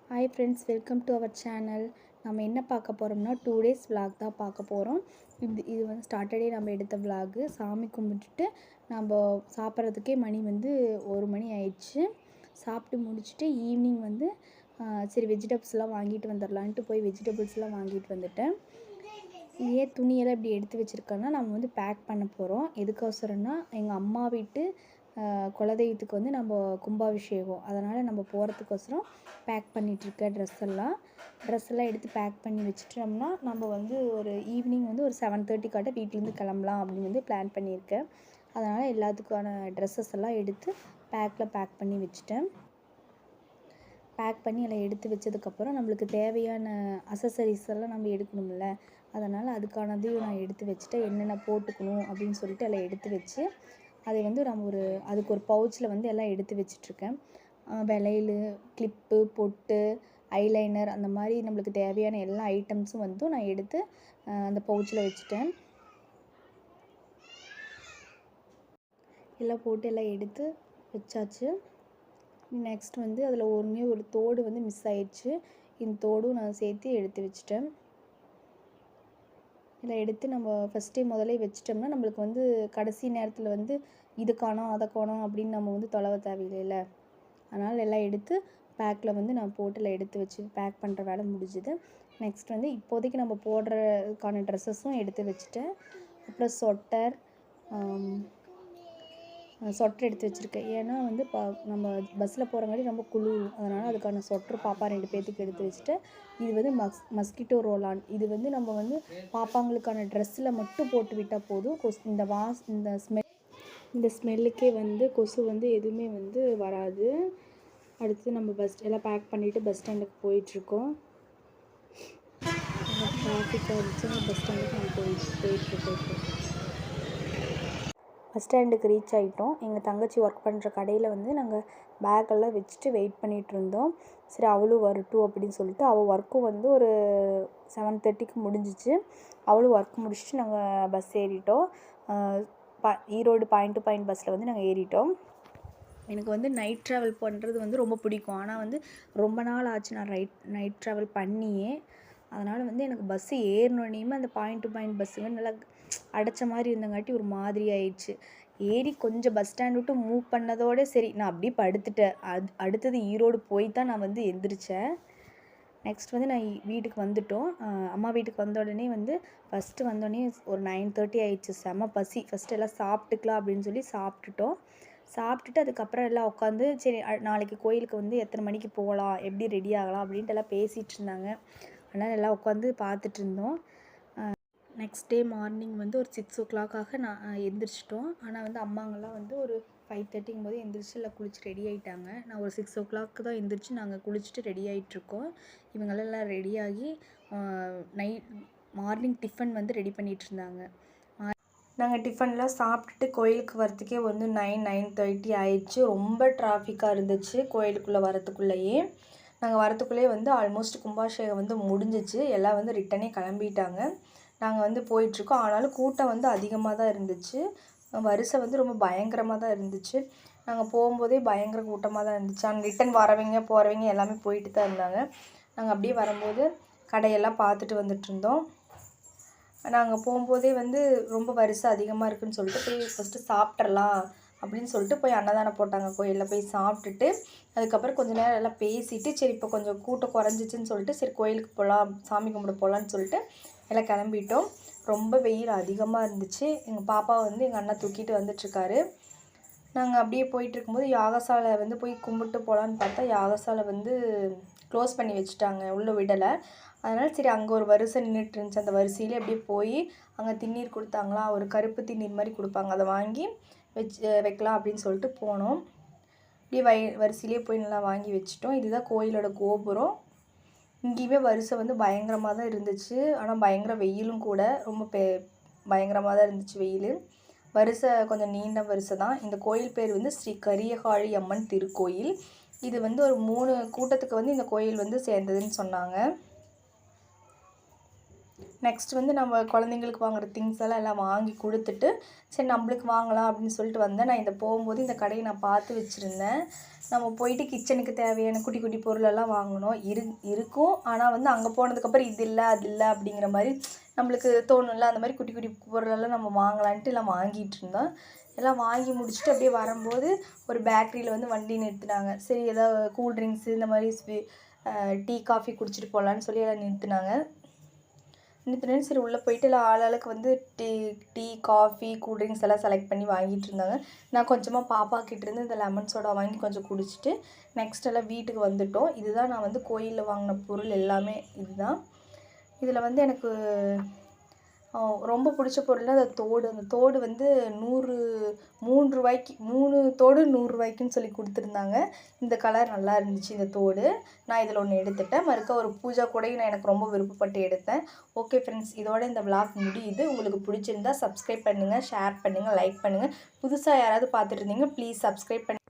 Hi friends, welcome to our channel. நம்ம என்ன பார்க்க போகிறோம்னா 2 days vlog தான் பார்க்க போகிறோம். இது வந்து சாட்டர்டே நம்ம எடுத்த vlog. சாமி கும்பிட்டுட்டு நம்ம சாப்பிட்றதுக்கே மணி வந்து 1 மணி ஆயிடுச்சு. சாப்பிட்டு முடிச்சுட்டு ஈவினிங் வந்து சரி வெஜிடபிள்ஸ்லாம் வாங்கிட்டு வந்துடலான்ட்டு போய் வெஜிடபிள்ஸ்லாம் வாங்கிட்டு வந்துட்டேன். ஏன் துணியெல்லாம் இப்படி எடுத்து வச்சுருக்கேன்னா நம்ம வந்து பேக் பண்ண போகிறோம். எதுக்கோசரம்னா எங்கள் அம்மா வீட்டு குலதெய்வத்துக்கு வந்து நம்ம கும்பாபிஷேகம், அதனால் நம்ம போகிறதுக்கோசரம் பேக் பண்ணிகிட்ருக்கேன். ட்ரெஸ் எல்லாம் எடுத்து பேக் பண்ணி வச்சுட்டோம்னா நம்ம வந்து ஒரு ஈவினிங் வந்து ஒரு 7:30 காட்ட வீட்டிலேருந்து கிளம்பலாம் அப்படின்னு வந்து பிளான் பண்ணியிருக்கேன். அதனால் எல்லாத்துக்கான ட்ரெஸ்ஸஸ் எல்லாம் எடுத்து பேக் பண்ணி வச்சுட்டேன். பேக் பண்ணி எல்லாம் எடுத்து வச்சதுக்கப்புறம் நம்மளுக்கு தேவையான அசசரிஸ் எல்லாம் நம்ம எடுக்கணும்ல, அதனால் அதுக்கானதையும் நான் எடுத்து வச்சுட்டேன். என்னென்ன போட்டுக்கணும் அப்படின்னு சொல்லிட்டு எல்லாம் எடுத்து வச்சு அதை வந்து நம்ம அதுக்கு ஒரு பவுச்சில் வந்து எல்லாம் எடுத்து வச்சிட்ருக்கேன். வளையல், கிளிப்பு, பொட்டு, ஐலைனர், அந்த மாதிரி நம்மளுக்கு தேவையான எல்லா ஐட்டம்ஸும் வந்து நான் எடுத்து அந்த பவுச்சில் வச்சுட்டேன். எல்லாம் போட்டு எல்லாம் எடுத்து வச்சாச்சு. நெக்ஸ்ட் வந்து அதில் ஒரு தோடு வந்து மிஸ் ஆயிடுச்சு. இந்த தோடும் நான் சேர்த்து எடுத்து வச்சிட்டேன். இதை எடுத்து நம்ம ஃபஸ்ட்டே முதலே வச்சிட்டோம்னா நம்மளுக்கு வந்து கடைசி நேரத்தில் வந்து இது காணோம் அதை காணோம் அப்படின்னு நம்ம வந்து தொலைவ தேவையில்லைல்ல. அதனால் எல்லாம் எடுத்து பேக்கில் வந்து நான் போட்டில் எடுத்து வச்சு பேக் பண்ணுற வேலை முடிஞ்சுது. நெக்ஸ்ட் வந்து இப்போதைக்கு நம்ம போடுறதுக்கான ட்ரெஸ்ஸஸும் எடுத்து வச்சுட்டேன். அப்புறம் சொட்டர் எடுத்து வச்சுருக்கேன். ஏன்னா வந்து நம்ம பஸ்ஸில் போகிறங்காட்டி ரொம்ப குளிரும், அதனால் அதுக்கான சொட்டர் பாப்பா 2 பேர்த்துக்கு எடுத்து வச்சுட்டேன். இது வந்து மஸ்கிட்டோ ரோலான். இது வந்து நம்ம வந்து பாப்பாங்களுக்கான ட்ரெஸ்ஸில் மட்டும் போட்டு விட்டால் போதும். இந்த ஸ்மெல்லுக்கே வந்து கொசு வந்து எதுவுமே வந்து வராது. அடுத்து நம்ம எல்லாம் பேக் பண்ணிவிட்டு பஸ் ஸ்டாண்டுக்கு போயிட்டுருக்கோம். டிராஃபிக்காக இருந்துச்சுன்னா பஸ் ஸ்டாண்டுக்கு நம்ம போயிட்டுருக்கோம். பஸ் ஸ்டாண்டுக்கு ரீச் ஆகிட்டோம். எங்கள் தங்கச்சி ஒர்க் பண்ணுற கடையில் வந்து நாங்கள் பேக்கெல்லாம் வச்சுட்டு வெயிட் பண்ணிகிட்ருந்தோம். சரி அவளும் வரட்டும் அப்படின்னு சொல்லிட்டு அவள் ஒர்க்கும் வந்து ஒரு 7:30க்கு முடிஞ்சிச்சு. அவளும் ஒர்க் முடிச்சுட்டு நாங்கள் பஸ் ஏறிட்டோம். ஈரோடு பாயிண்ட் டு பாயிண்ட் பஸ்ஸில் வந்து நாங்கள் ஏறிட்டோம். எனக்கு வந்து நைட் ட்ராவல் பண்ணுறது வந்து ரொம்ப பிடிக்கும். ஆனால் வந்து ரொம்ப நாள் ஆச்சு நான் நைட் ட்ராவல் பண்ணியே. அதனால் வந்து எனக்கு பஸ்ஸு ஏறினோடனேயுமே அந்த பாயிண்ட் டு பாயிண்ட் பஸ்ஸுங்க நல்லா அடைச்ச மாதிரி இருந்தங்காட்டி ஒரு மாதிரி ஆயிடுச்சு. ஏறி கொஞ்சம் பஸ் ஸ்டாண்ட் விட்டு மூவ் பண்ணதோடு சரி நான் அப்படியே படுத்துட்டேன். அடுத்தது ஈரோடு போய் தான் நான் வந்து எந்திரிச்சேன். நெக்ஸ்ட் வந்து நான் வீட்டுக்கு வந்துட்டோம். அம்மா வீட்டுக்கு வந்த உடனே வந்து ஃபஸ்ட்டு வந்தோடனே ஒரு 9:30 ஆயிடுச்சு. செம பசி. ஃபஸ்ட்டு எல்லாம் சாப்பிட்டுக்கலாம் அப்படின்னு சொல்லி சாப்பிட்டுட்டு அதுக்கப்புறம் எல்லாம் உட்காந்து சரி நாளைக்கு கோயிலுக்கு வந்து எத்தனை மணிக்கு போகலாம், எப்படி ரெடி ஆகலாம் அப்படின்ட்டு எல்லாம் பேசிகிட்டு இருந்தாங்க. அதனால் எல்லாம் உட்காந்து பார்த்துட்டு இருந்தோம். நெக்ஸ்ட் டே மார்னிங் வந்து ஒரு 6 o'clock நான் எந்திரிச்சிட்டோம். ஆனால் வந்து அம்மாங்கெல்லாம் வந்து ஒரு 5:30ங்கும் போது எந்திரிச்சு எல்லாம் குளிச்சு ரெடி ஆகிட்டாங்க. நான் ஒரு 6 o'clock தான் எந்திரிச்சு நாங்கள் குளிச்சுட்டு ரெடி ஆகிட்ருக்கோம். இவங்களெல்லாம் ரெடியாகி மார்னிங் டிஃபன் வந்து ரெடி பண்ணிகிட்டு இருந்தாங்க. நாங்கள் டிஃபன்லாம் சாப்பிட்டுட்டு கோயிலுக்கு வரத்துக்கே வந்து 9:30 ஆயிடுச்சு. ரொம்ப டிராஃபிக்காக இருந்துச்சு கோயிலுக்குள்ளே வரத்துக்குள்ளேயே. நாங்கள் வரத்துக்குள்ளேயே வந்து ஆல்மோஸ்ட் கும்பாபிஷேகம் வந்து முடிஞ்சிச்சு. எல்லாம் வந்து ரிட்டனே கிளம்பிட்டாங்க. நாங்கள் வந்து போயிட்டுருக்கோம். ஆனாலும் கூட்டம் வந்து அதிகமாக தான் இருந்துச்சு. வரிசை வந்து ரொம்ப பயங்கரமாக தான் இருந்துச்சு. நாங்கள் போகும்போதே பயங்கர கூட்டமாக தான் இருந்துச்சு. ஆனால் ரிட்டன் வரவங்க போகிறவங்க எல்லாமே போயிட்டு தான் இருந்தாங்க. நாங்கள் அப்படியே வரும்போது கடையெல்லாம் பார்த்துட்டு வந்துட்டுருந்தோம். நாங்கள் போகும்போதே வந்து ரொம்ப வரிசை அதிகமாக இருக்குதுன்னு சொல்லிட்டு போய் ஃபஸ்ட்டு சாப்பிட்றலாம் அப்படின்னு சொல்லிட்டு போய் அன்னதானம் போட்டாங்க கோயிலில். போய் சாப்பிட்டுட்டு அதுக்கப்புறம் கொஞ்சம் நேரம் எல்லாம் பேசிவிட்டு சரி இப்போ கொஞ்சம் கூட்டம் குறைஞ்சிச்சின்னு சொல்லிட்டு சரி கோயிலுக்கு போகலாம், சாமி கும்பிட போகலான்னு சொல்லிட்டு எல்லாம் கிளம்பிட்டோம். ரொம்ப வெயில் அதிகமாக இருந்துச்சு. எங்கள் பாப்பா வந்து எங்கள் அண்ணா தூக்கிட்டு வந்துட்டுருக்காரு. நாங்கள் அப்படியே போயிட்டுருக்கும்போது யாகசாலை வந்து போய் கும்பிட்டு போகலான்னு பார்த்தா யாகசாலை வந்து க்ளோஸ் பண்ணி வச்சுட்டாங்க, உள்ளே விடலை. அதனால் சரி அங்கே ஒரு வரிசை நின்றுட்டு இருந்துச்சு. அந்த வரிசையிலே அப்படியே போய் அங்கே திண்ணீர் கொடுத்தாங்களா, ஒரு கருப்பு திண்ணீர் மாதிரி கொடுப்பாங்க, அதை வாங்கி வைக்கலாம் அப்படின்னு சொல்லிட்டு போனோம். அப்படியே வரிசையிலே போய் நல்லா வாங்கி வச்சுட்டோம். இதுதான் கோயிலோட கோபுரம். இங்கேயுமே வரிசை வந்து பயங்கரமாக தான் இருந்துச்சு. ஆனால் பயங்கர வெயிலும் கூட, ரொம்ப பயங்கரமாக தான் இருந்துச்சு வெயில். வரிசை கொஞ்சம் நீண்ட வரிசை தான். இந்த கோயில் பேர் வந்து ஸ்ரீ கரியகாழி அம்மன் திருக்கோயில். இது வந்து ஒரு 3 கூட்டத்துக்கு வந்து இந்த கோயில் வந்து சேர்ந்ததுன்னு சொன்னாங்க. நெக்ஸ்ட் வந்து நம்ம குழந்தைங்களுக்கு வாங்குகிற திங்ஸ் எல்லாம் வாங்கி கொடுத்துட்டு சரி நம்மளுக்கு வாங்கலாம் அப்படின்னு சொல்லிட்டு வந்தேன். நான் போகும்போது இந்த கடையை நான் பார்த்து வச்சுருந்தேன். நம்ம போயிட்டு கிச்சனுக்கு தேவையான குட்டி குட்டி பொருளெல்லாம் வாங்கணும் இருக்கும். ஆனால் வந்து அங்கே போனதுக்கப்புறம் இது இல்லை அது இல்லை அப்படிங்கிற மாதிரி நம்மளுக்கு தோணும்ல. அந்த மாதிரி குட்டி குட்டி பொருளெல்லாம் நம்ம வாங்கலான்ட்டு எல்லாம் வாங்கிட்டு இருந்தோம். எல்லாம் வாங்கி முடிச்சுட்டு அப்படியே வரும்போது ஒரு பேக்கரியில் வந்து வண்டி நிறுத்தினாங்க. சரி ஏதாவது கூல்ட்ரிங்க்ஸு இந்த மாதிரி டீ காஃபி குடிச்சிட்டு போகலான்னு சொல்லி எல்லாம் நிறுத்தினாங்க. சரி உள்ளே போயிட்டு எல்லாம் ஆளாளுக்கு வந்து டீ காஃபி கூல்ட்ரிங்க்ஸ் எல்லாம் செலக்ட் பண்ணி வாங்கிட்டு இருந்தாங்க. நான் கொஞ்சமாக பாப்பா கிட்டேருந்து இந்த லெமன் சோடா வாங்கி கொஞ்சம் குடிச்சிட்டு நெக்ஸ்ட் எல்லாம் வீட்டுக்கு வந்துட்டோம். இதுதான் நான் வந்து கோயிலில் வாங்கின பொருள் எல்லாமே இதுதான். இதில் வந்து எனக்கு ரொம்ப பிடிச்ச பொருள்னா அந்த தோடு வந்து 3 ரூபாய்க்கு 3 தோடு 100 ரூபாய்க்குன்னு சொல்லி கொடுத்துருந்தாங்க. இந்த கலர் நல்லா இருந்துச்சு இந்த தோடு. நான் இதில் ஒன்று எடுத்துட்டேன். மறுக்க ஒரு பூஜா கூடையும் நான் எனக்கு ரொம்ப விருப்பப்பட்டு எடுத்தேன். ஓகே ஃப்ரெண்ட்ஸ், இதோட இந்த விளாக் முடியுது. உங்களுக்கு பிடிச்சிருந்தா சப்ஸ்கிரைப் பண்ணுங்கள், ஷேர் பண்ணுங்கள், லைக் பண்ணுங்கள். புதுசாக யாராவது பார்த்துட்டு இருந்தீங்க ப்ளீஸ் சப்ஸ்கிரைப் பண்ணி